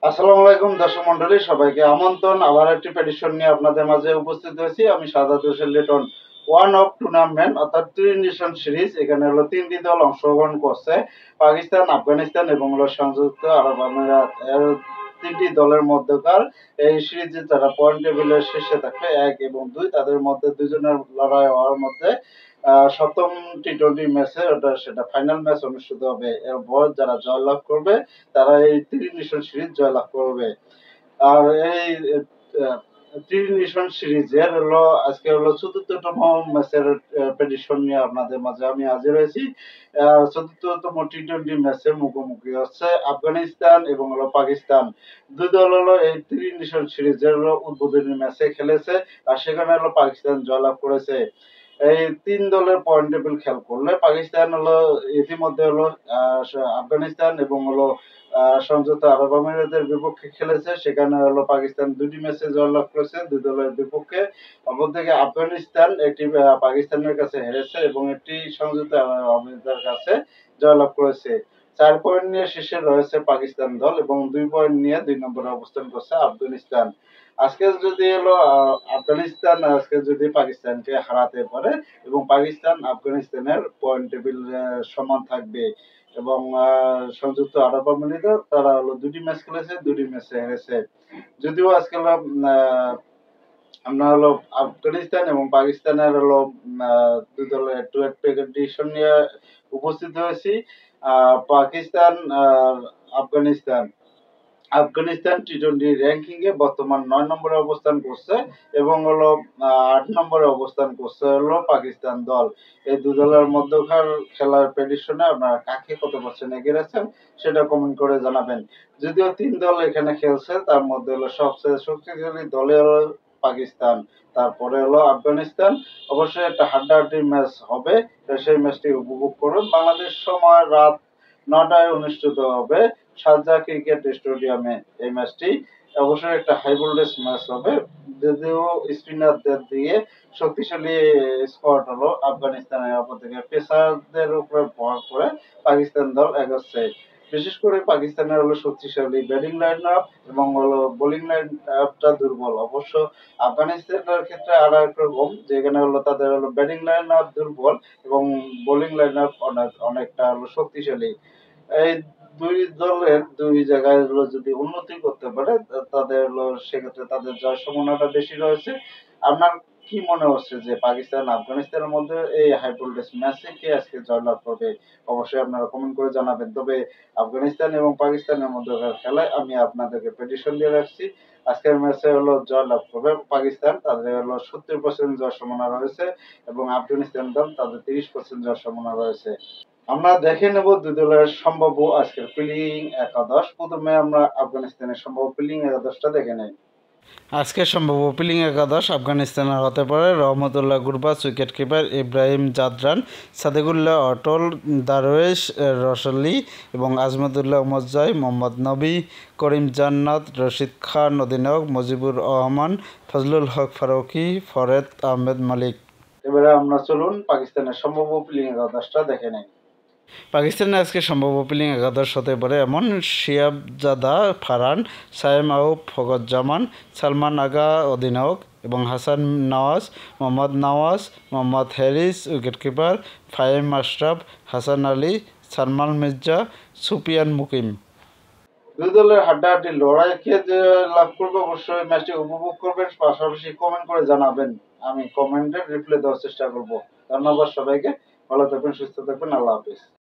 আসসালামু আলাইকুম দর্শক মন্ডলী, সবাইকে আমন্ত্রণ। আবার একটি পেটিশন নিয়ে আপনাদের মাঝে উপস্থিত হয়েছি। আমি Sadat Hossain Liton. One of tournament অর্থাৎ ত্রি নেশন সিরিজ, এখানে হলো তিনটি দল অংশগ্রহণ করছে, পাকিস্তান, আফগানিস্তান এবং হলো সংযুক্ত আরব আমিরাত। এর তিনটি দলের মধ্যকার এই সিরিজে যারা পয়েন্ট টেবিলের শীর্ষে থাকবে 1 এবং 2, তাদের মধ্যে দুজনের লড়াই হওয়ার মধ্যে সপ্তম টি-টোয়েন্টি ম্যাচে সেটা ফাইনাল ম্যাচ অনুষ্ঠিত হবে। এরপর যারা জয়লাভ করবে তারা এই ত্রি নেশন সিরিজ জয়লাভ করবে। আর এই ত্রি নেশন সিরিজের হলো আজকে হলো চতুর্থতম ম্যাচের প্রেডিকশন নিয়ে আপনাদের মাঝে আমি হাজির হয়েছি। চতুর্থতম টি-টোয়েন্টি ম্যাচে মুখোমুখি হচ্ছে আফগানিস্তান এবং হলো পাকিস্তান। দুই দল হলো এই ত্রি নেশন সিরিজের হলো উদ্বোধনী ম্যাচে খেলেছে, আর সেখানে হলো পাকিস্তান জয়লাভ করেছে। এই তিন দলের পয়েন্ট টেবিল খেয়াল করলে পাকিস্তান হলো ইতিমধ্যে হলো আফগানিস্তান এবং হলো সংযুক্ত আরব আমিরাতের বিপক্ষে খেলেছে, সেখানে হলো পাকিস্তান দুটি ম্যাচে জয়লাভ করেছে দুই দলের বিপক্ষে। অপরদিকে আফগানিস্তান একটি পাকিস্তানের কাছে হেরেছে এবং একটি সংযুক্ত আরব আমিরাতের কাছে জয়লাভ করেছে। 4 পয়েন্ট নিয়ে শীর্ষে রয়েছে পাকিস্তান দল এবং 2 পয়েন্ট নিয়ে 2 নম্বরে অবস্থান করছে আফগানিস্তান। আজকে যদি হলো আফগানিস্তান আজকে যদি পাকিস্তানকে হারাতে পারে এবং পাকিস্তান আফগানিস্তানের পয়েন্ট টেবিল সমান থাকবে এবং সংযুক্ত আরব আমিরাত তারা হলো দুটি ম্যাচ খেলেছে, দুটি ম্যাচে হেরেছে। যদিও আজকে হলো আমরা হলো আফগানিস্তান এবং পাকিস্তানের হলো দুই দলের ডুয়েট প্রেজেন্টেশন নিয়ে উপস্থিত হয়েছি। পাকিস্তান আর আফগানিস্তান আফগানিস্তান টি-টোয়েন্টি র্যাঙ্কিং এ বর্তমান 9 নম্বরে অবস্থান করছে এবং হলো 8 নম্বরে অবস্থান করছে হলো পাকিস্তান দল। এই দুই দলের মধ্যকার খেলার প্রেডিকশনে আপনারা কাকে কত পার্সেন্ট এগিয়ে রাখছেন সেটা কমেন্ট করে জানাবেন। যদিও তিন দল এখানে খেলছে, তার মধ্যে হলো সবচেয়ে শক্তিশালী দলে হলো পাকিস্তান, তারপরে হলো আফগানিস্তান। অবশ্যই একটা হাড্ডাহাড্ডি ম্যাচ হবে, সেই ম্যাচটি উপভোগ করুন। বাংলাদেশ সময় রাত 9টায় অনুষ্ঠিত হবে শারজাহ ক্রিকেট স্টেডিয়ামে এই ম্যাচটি। অবশ্যই একটা হাই ভোল্টেজ ম্যাচ হবে, যদিও স্পিনারদের দিয়ে শক্তিশালী স্কোয়াড হলো আফগানিস্তানের, অপরদিকে পেসারদের উপরে ভর করে পাকিস্তান দল এগোচ্ছে। বিশেষ করে পাকিস্তানের হলো শক্তিশালী ব্যাটিং লাইন আপ এবং হলো বোলিং লাইন আপটা দুর্বল। অবশ্য আফগানিস্তানের ক্ষেত্রে আর একরকম, যেখানে হলো তাদের হলো ব্যাটিং লাইন আপ দুর্বল এবং বোলিং লাইন আপ অনেকটা হলো শক্তিশালী। এই দুই দলের দুই জায়গায় হলো যদি উন্নতি করতে পারে তাদের হলো সেক্ষেত্রে তাদের জয় সম্ভাবনাটা বেশি রয়েছে। আপনার কি মনে হচ্ছে যে পাকিস্তান আফগানিস্তানের মধ্যে এই হাই ভোল্টেজ ম্যাচে কে আজকে জয়লাভ করবে? অবশ্যই আপনারা কমেন্ট করে জানাবেন। তবে আফগানিস্তান এবং পাকিস্তানের মধ্যকার খেলায় আমি আপনাদেরকে প্রেডিকশন দিয়ে রাখছি, আজকের ম্যাচে হলো জয়লাভ করবে পাকিস্তান, তাদের হলো 70% জয় সম্ভাবনা রয়েছে এবং আফগানিস্তান দল তাদের 30% জয় সম্ভাবনা রয়েছে। আমরা দেখে নেব দুই দলের সম্ভাব্য আজকের প্লেইং একাদশ। প্রথমে আমরা আফগানিস্তানের সম্ভাব্য প্লেইং একাদশটা দেখে নেই। আজকের সম্ভাব্য ওপেনিং একাদশ আফগানিস্তানের হতে পারে রহমতুল্লাহ গুরবাজ, উইকেট কিপার ইব্রাহিম জাদরান, সাদেকুল্লাহ অটল, দারওয়েশ রসলি এবং আজমতুল্লাহ মজ্জাই, মোহাম্মদ নবী, করিম জান্নাত, রশিদ খান অধিনায়ক, মুজিবুর রহমান, ফজলুল হক ফারুকি, ফরেদ আহমেদ মালিক। এবারে আমরা চলুন পাকিস্তানের সম্ভাব্য প্লেইং একাদশটা দেখে নেই। পাকিস্তানের আজকে সম্ভাব্য ওপেনিং একাদশ হতে পারে এমন: শিয়াবজাদা ফারহান, সায়েম আউফ ফখরুজ্জামান, সালমান আগা অধিনায়ক এবং হাসান নওয়াজ, মোহাম্মদ নওয়াজ, মোহাম্মদ হ্যারিস উইকেটকিপার, ফাহিম আশরাফ, হাসান আলী, সালমান মির্জা, সুফিয়ান মুকিম। দুই দলের হাড্ডাহাড্ডি লড়াই কে যে লাভ করবে অবশ্যই ম্যাচটি উপভোগ করবেন, পাশাপাশি কমেন্ট করে জানাবেন। আমি কমেন্টে রিপ্লাই দেওয়ার চেষ্টা করব। ধন্যবাদ সবাইকে, ভালো থাকবেন, সুস্থ থাকবেন, আল্লাহ হাফিজ।